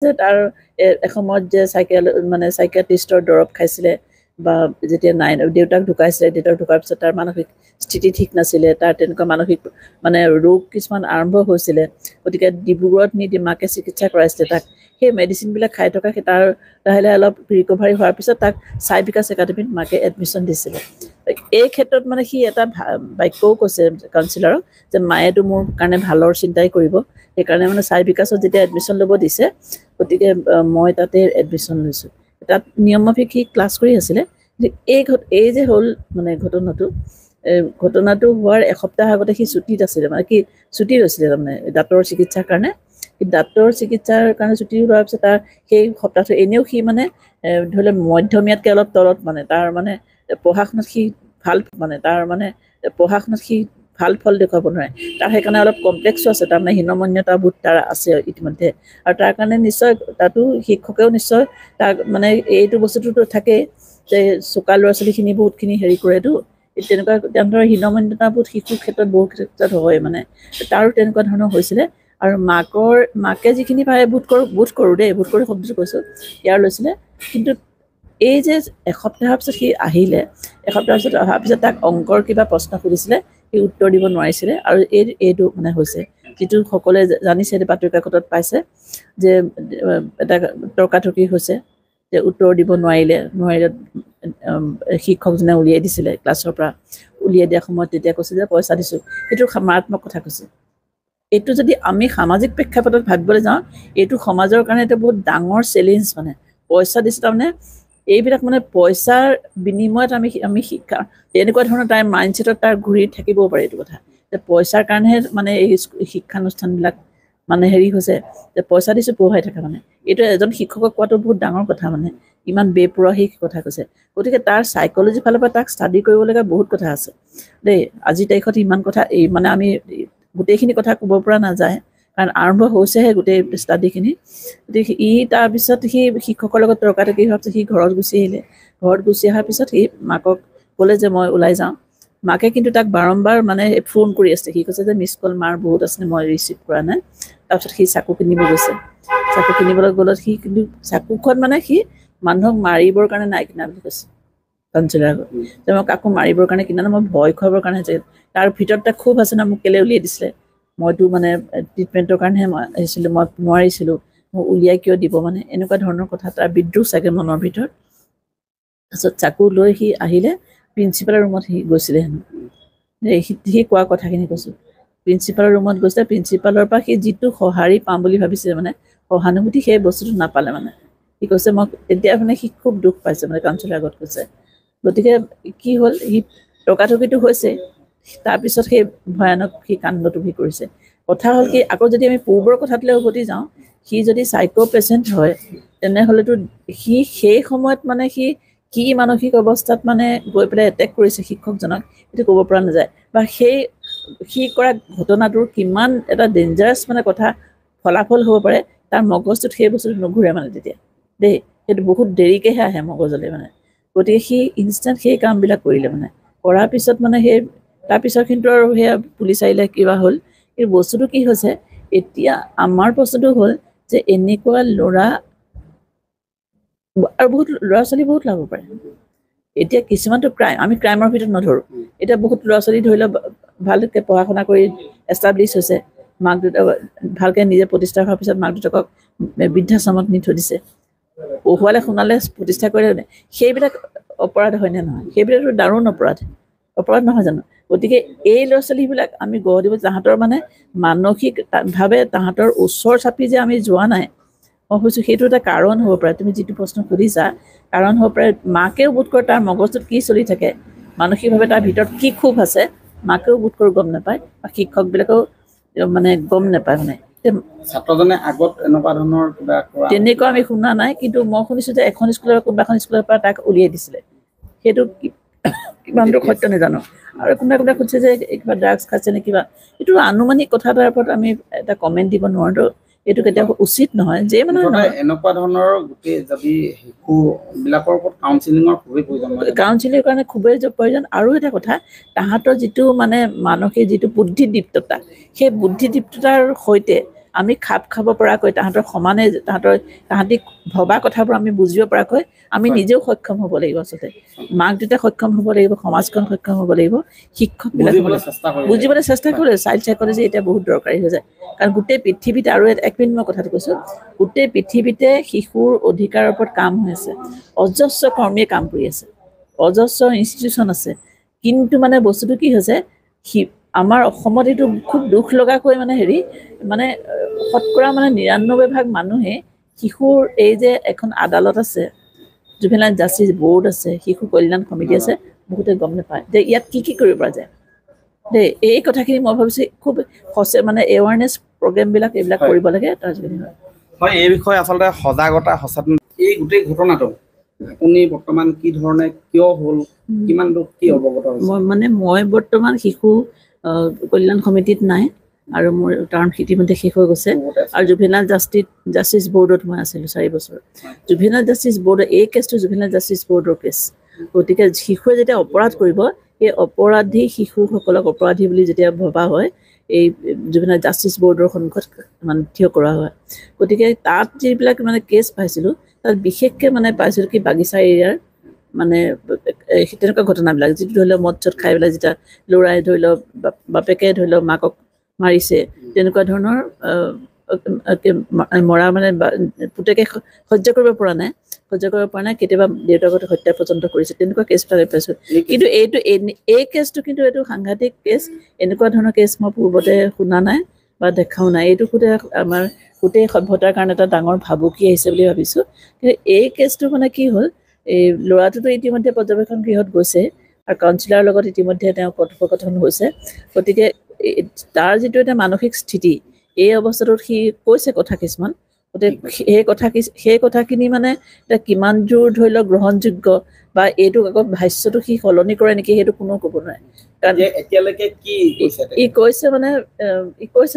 তাৰ এসময়ত যে মানে সাইকিয়াট্ৰিষ্টৰ দৰৱ খাইছিলে বা যেতিয়া দেউতাক ঢুকাইছিলে, দেউতাক ঢুকাৰ পিছত তাৰ মানসিক স্থিতি ঠিক নাছিলে, তাৰ তেনেকুৱা মানসিক মানে ৰোগ কিছুমান আৰম্ভ হৈছিলে। গতিকে ডিব্ৰুগড়ত নি মাকে চিকিৎসা কৰাইছিলে তাক। সেই মেডিচিনবিলাক খাই থকা তাৰ লাহে লাহে অলপ ৰিকভাৰী হোৱাৰ পিছত তাক সাই বিকাশ একাডেমীত মাকে এডমিশ্যন দিছিলে। এই ক্ষেত্ৰত মানে সি এটা বাক্যও কৈছে কাউন্সিলৰক যে মায়েতো মোৰ কাৰণে ভালৰ চিন্তাই কৰিব, সেইকাৰণে মানে সাই বিকাশত যেতিয়া এডমিশ্যন ল'ব দিছে, গতিকে মই তাতে এডমিশ্যন লৈছোঁ। তাত নিয়মমাফিক সি ক্লাছ কৰি আছিলে। এই যে হ'ল মানে ঘটনাটো হোৱাৰ এসপ্তাহ আগতে সি ছুটীত আছিলে, মানে কি ছুটী লৈছিলে তাৰমানে দাঁতৰ চিকিৎসাৰ কাৰণে। দাঁতৰ চিকিৎসাৰ কাৰণে ছুটী লোৱাৰ পিছত তাৰ সেই সপ্তাহটো এনেও সি মানে ধৰি লওক মধ্যমীয়াতকৈ অলপ তলত, মানে তাৰ মানে পঢ়া শুনাত সি ভাল, মানে তাৰ মানে পঢ়া শুনাত সি ভাল ফল দেখুৱাব নোৱাৰে। তাৰ সেইকাৰণে অলপ কমপ্লেক্সো আছে, তাৰমানে হীনমন্যতাবোধ তাৰ আছে ইতিমধ্যে। আৰু তাৰ কাৰণে নিশ্চয় তাতো শিক্ষকেও নিশ্চয় তাক মানে এইটো বস্তুটোতো থাকেই যে চোকা ল'ৰা ছোৱালীখিনি বহুতখিনি হেৰি কৰেতো, তেনেকুৱা তেনেধৰণৰ হীনমন্যতাবোধ শিশুৰ ক্ষেত্ৰত বহু ক্ষেত্ৰত হয় মানে। তাৰো তেনেকুৱা ধৰণৰ হৈছিলে। আৰু মাকে যিখিনি পাৰে বোধ কৰোঁ শব্দটো কৈছোঁ, ইয়াৰ লৈছিলে। কিন্তু এই যে এসপ্তাহৰ পিছত সি আহিলে, এসপ্তাহৰ পিছত অহাৰ পিছত তাক অংকৰ কিবা প্ৰশ্ন সুধিছিলে, সি উত্তৰ দিব নোৱাৰিছিলে। আৰু এইটো মানে হৈছে যিটো সকলোৱে জানিছে, বাতৰি কাকতত পাইছে যে এটা তৰ্কাতৰ্কি হৈছে, যে উত্তৰ দিব নোৱাৰিলে শিক্ষকজনে উলিয়াই দিছিলে ক্লাছৰ পৰা। উলিয়াই দিয়াৰ সময়ত তেতিয়া কৈছে যে পইচা দিছোঁ। সেইটো মাৰাত্মক কথা কৈছে। এইটো যদি আমি সামাজিক প্ৰেক্ষাপটত ভাবিবলৈ যাওঁ, এইটো সমাজৰ কাৰণে এটা বহুত ডাঙৰ চেলেঞ্জ। মানে পইচা দিছোঁ, তাৰমানে এইবিলাক মানে পইচাৰ বিনিময়ত আমি শিক্ষা, তেনেকুৱা ধৰণৰ তাৰ মাইণ্ডছেটত তাৰ ঘূৰি থাকিবও পাৰে এইটো কথা, যে পইচাৰ কাৰণেহে মানে এই শিক্ষানুষ্ঠানবিলাক মানে হেৰি হৈছে, যে পইচা দিছোঁ পঢ়াই থাকে। মানে এইটো এজন শিক্ষকক কোৱাটো বহুত ডাঙৰ কথা, মানে ইমান বেপৰোৱা সেই কথা কৈছে। গতিকে তাৰ চাইক'লজিৰ ফালৰ পৰা তাক ষ্টাডি কৰিবলগা বহুত কথা আছে দেই। আজিৰ তাৰিখত ইমান কথা মানে আমি গোটেইখিনি কথা ক'ব পৰা নাযায়, কাৰণ আৰম্ভ হৈছেহে গোটেই ষ্টাডিখিনি। গতিকে তাৰপিছত সি শিক্ষকৰ লগত তৰ্কাতৰ্কি হোৱাৰ পিছত সি ঘৰত গুচি আহিলে। ঘৰত গুচি অহাৰ পিছত সি মাকক ক'লে যে মই ওলাই যাওঁ। মাকে কিন্তু তাক বাৰম্বাৰ মানে ফোন কৰি আছে। সি কৈছে যে মিছ কল মাৰ বহুত আছিলে, মই ৰিচিভ কৰা নাই। তাৰপিছত সি চাকু কিনিব গৈছে। চাকু কিনিবলৈ গ'লত সি কিন্তু চাকুখন মানে সি মানুহক মাৰিবৰ কাৰণে নাই কিনা বুলি কৈছে কাউন্সিলাৰ আগত, যে মই কাকো মাৰিবৰ কাৰণে কিনা নাই, মই ভয় খুৱাবৰ কাৰণে হৈছে। তাৰ ভিতৰত এটা ক্ষোভ আছে না, মোক কেলৈ উলিয়াই দিছিলে, মইতো মানে ট্ৰিটমেণ্টৰ কাৰণেহে মই আহিছিলোঁ, মই নোৱাৰিছিলোঁ, মোক উলিয়াই কিয় দিব, মানে এনেকুৱা ধৰণৰ কথা তাৰ বিদ্ৰোহ চাগে মনৰ ভিতৰত। তাৰপিছত চাকু লৈ সি আহিলে, প্ৰিন্সিপালৰ ৰুমত সি গৈছিলে হেনো। সি কোৱা কথাখিনি কৈছোঁ। প্ৰিন্সিপালৰ ৰুমত গৈছিলে, প্ৰিন্সিপালৰ পৰা সি যিটো সঁহাৰি পাম বুলি ভাবিছিলে, মানে সহানুভূতি, সেই বস্তুটো নাপালে। মানে সি কৈছে মই এতিয়া মানে সি খুব দুখ পাইছে, মানে কাউন্সিলৰ আগত কৈছে। গতিকে কি হ'ল, সি তৰ্কাতৰ্কিটো হৈছে, তাৰপিছত সেই ভয়ানক সি কাণ্ডটো সি কৰিছে। কথা হ'ল কি, আকৌ যদি আমি পূৰ্বৰ কথাটোলৈ উভতি যাওঁ, সি যদি চাইকো পেচেণ্ট হয়, তেনেহ'লেতো সি সেই সময়ত মানে সি কি মানসিক অৱস্থাত মানে গৈ পেলাই এটেক কৰিছে শিক্ষকজনক, সেইটো ক'ব পৰা নাযায়। বা সি কৰা ঘটনাটোৰ কিমান এটা ডেঞ্জাৰাছ মানে কথা ফলাফল হ'ব পাৰে, তাৰ মগজটোত সেই বস্তুটো নুঘূৰে মানে তেতিয়া দেই। সেইটো বহুত দেৰিকৈহে আহে মগজলৈ মানে। গতিকে সি ইনষ্টেণ্ট সেই কামবিলাক কৰিলে। মানে কৰাৰ পিছত মানে সেই তাৰপিছত কিন্তু আৰু সেয়া পুলিচ আহিলে, কিবা হ'ল। কিন্তু বস্তুটো কি হৈছে, এতিয়া আমাৰ বস্তুটো হ'ল যে এনেকুৱা ল'ৰা আৰু বহুত ল'ৰা ছোৱালী বহুত লাভ পাৰে। এতিয়া কিছুমানটো আমি ক্ৰাইমৰ ভিতৰত নধৰোঁ। এতিয়া বহুত ল'ৰা ছোৱালী ধৰি লওক ভালকৈ পঢ়া শুনা কৰি এষ্টাব্লিছ হৈছে, মাক দেউতাক ভালকৈ নিজে প্ৰতিষ্ঠা হোৱাৰ পিছত মাক দেউতাকক বৃদ্ধাশ্ৰমত নি থৈ দিছে, পঢ়ুৱালে শুনালে প্ৰতিষ্ঠা কৰিলে, সেইবিলাক অপৰাধ হয়নে নহয়? সেইবিলাকতো দাৰুণ অপৰাধ নহয় জানো? গতিকে এই ল'ৰা ছোৱালীবিলাক আমি গঢ় দিব, তাহাঁতৰ মানে মানসিকভাৱে তাহাঁতৰ ওচৰ চাপি যে আমি যোৱা নাই, মই কৈছোঁ সেইটো এটা কাৰণ হ'ব পাৰে। তুমি যিটো প্ৰশ্ন সুধিছা, কাৰণ হ'ব পাৰে মাকেও বোধ কৰে তাৰ মগজটোত কি চলি থাকে, মানসিকভাৱে তাৰ ভিতৰত কি ক্ষোভ আছে, মাকেও বোধ কৰি গম নাপায়, বা শিক্ষকবিলাকেও মানে গম নাপায়। মানে ছাত্ৰজনে আগত এনেকুৱা ধৰণৰ কিবা তেনেকুৱা আমি শুনা নাই, কিন্তু মই শুনিছোঁ যে এখন স্কুলৰ কোনোবা এখন স্কুলৰ পৰা তাক উলিয়াই দিছিলে। সেইটো কিমান দূৰ সত্য নাজানো। আৰু কোনোবাই সুধিছে যে কিবা ড্ৰাগছ খাইছে নে কিবা, এইটো আনুমানিক কথা এটাৰ ওপৰত আমি এটা কমেণ্ট দিব নোৱাৰোঁ। এইটো কেতিয়াও উচিত নহয়। যে মানে এনেকুৱা ধৰণৰ গোটেই যদি শিশুবিলাকৰ ওপৰত কাউন্সিলিঙৰ খুবেই প্ৰয়োজন। কাউন্সিলিঙৰ কাৰণে খুবেই প্ৰয়োজন। আৰু এটা কথা, তাহাঁতৰ যিটো মানে মানসিক যিটো বুদ্ধিদীপ্ততা, সেই বুদ্ধিদীপ্ততাৰ সৈতে আমি খাপ খাব পৰাকৈ তাহাঁতৰ সমানে তাহাঁতি ভবা কথাবোৰ আমি বুজিব পৰাকৈ আমি নিজেও সক্ষম হ'ব লাগিব আচলতে মাক দেউতাক সক্ষম হ'ব লাগিব সমাজখন সক্ষম হ'ব লাগিব শিক্ষকবিলাক বুজিবলৈ চেষ্টা কৰে চাইল্ড সাইকলজি এতিয়া বহুত দৰকাৰী হৈ যায় কাৰণ গোটেই পৃথিৱীত আৰু এক মিনিট মই কথাটো কৈছোঁ গোটেই পৃথিৱীতে শিশুৰ অধিকাৰৰ ওপৰত কাম হৈ আছে অজস্ৰ কৰ্মীয়ে কাম কৰি আছে অজস্ৰ ইনষ্টিটিউশ্যন আছে কিন্তু মানে বস্তুটো কি হৈছে আমাৰ অসমত এইটো খুব দুখ লগাকৈ মানে মানে শতকৰা মানে ৯৯% মানুহে শিশুৰ এই যে এখন আদালত আছে জুভেনাইল জাষ্টিচ বোৰ্ড আছে শিশু কল্যাণ সমিতি আছে বহুতে গম নাপায় যে ইয়াত কি কৰিব পৰা যায় দেই এই কথাখিনি মই ভাবিছোঁ খুব মানে এৱাৰনেছ প্ৰগ্ৰেমবিলাক এইবিলাক কৰিব লাগে তাৰ যোগেদি হয় এই বিষয়ে আচলতে সজাগতা সচেতন এই গোটেই ঘটনাটো আপুনি বৰ্তমান কি ধৰণে কিয় হ'ল কিমান দূৰ কি অৱগত মই বৰ্তমান শিশু কল্যাণ সমিতিত নাই আৰু মোৰ টাৰ্ম ইতিমধ্যে শেষ হৈ গৈছে আৰু জুভেনাইল জাষ্টিচ বোৰ্ডত মই আছিলোঁ 4 বছৰ জুভেনাইল জাষ্টিচ বোৰ্ড এই কেছটো জুভেনাইল জাষ্টিচ বোৰ্ডৰ কেছ গতিকে শিশুৱে যেতিয়া অপৰাধ কৰিব এই অপৰাধী শিশুসকলক অপৰাধী বুলি যেতিয়া ভবা হয় এই জুভেনাইল জাষ্টিচ বোৰ্ডৰ সন্মুখত মানে থিয় কৰা হয় গতিকে তাত যিবিলাক মানে কেছ পাইছিলোঁ তাত বিশেষকৈ মানে পাইছিলোঁ কি বাগিচা এৰিয়াৰ মানে তেনেকুৱা ঘটনাবিলাক যিটো ধৰি লওক মদ চদ খাই পেলাই যেতিয়া ল'ৰাই ধৰি লওক বাপেকে ধৰি লওক মাকক মাৰিছে তেনেকুৱা ধৰণৰ মৰা মানে পুতেকে সহ্য কৰিব পৰা নাই কেতিয়াবা দেউতাকত হত্যা পৰ্যন্ত কৰিছে তেনেকুৱা কেছবিলাক পাইছোঁ কিন্তু এই কেছটো কিন্তু এইটো সাংঘাতিক কেছ এনেকুৱা ধৰণৰ কেছ মই পূৰ্বতে শুনা নাই বা দেখাও নাই এইটো আমাৰ গোটেই সভ্যতাৰ কাৰণে এটা ডাঙৰ ভাবুকি আহিছে বুলি ভাবিছোঁ কিন্তু এই কেছটো মানে কি হ'ল এই ল'ৰাটোতো ইতিমধ্যে পৰ্যবেক্ষণ গৃহত গৈছে আৰু কাউন্সিলাৰৰ লগত ইতিমধ্যে তেওঁ কথোপকথন হৈছে গতিকে তাৰ যিটো এটা মানসিক স্থিতি এই অৱস্থাটোত সি কৈছে কথা কিছুমান গতিকে সেই কথাখিনি মানে এতিয়া কিমান জোৰ ধৰি লওক গ্ৰহণযোগ্য বা এইটো আকৌ ভাষ্যটো সি সলনি কৰে নেকি সেইটো কোনো ক'ব নোৱাৰে কাৰণ এতিয়ালৈকে কি ই কৈছে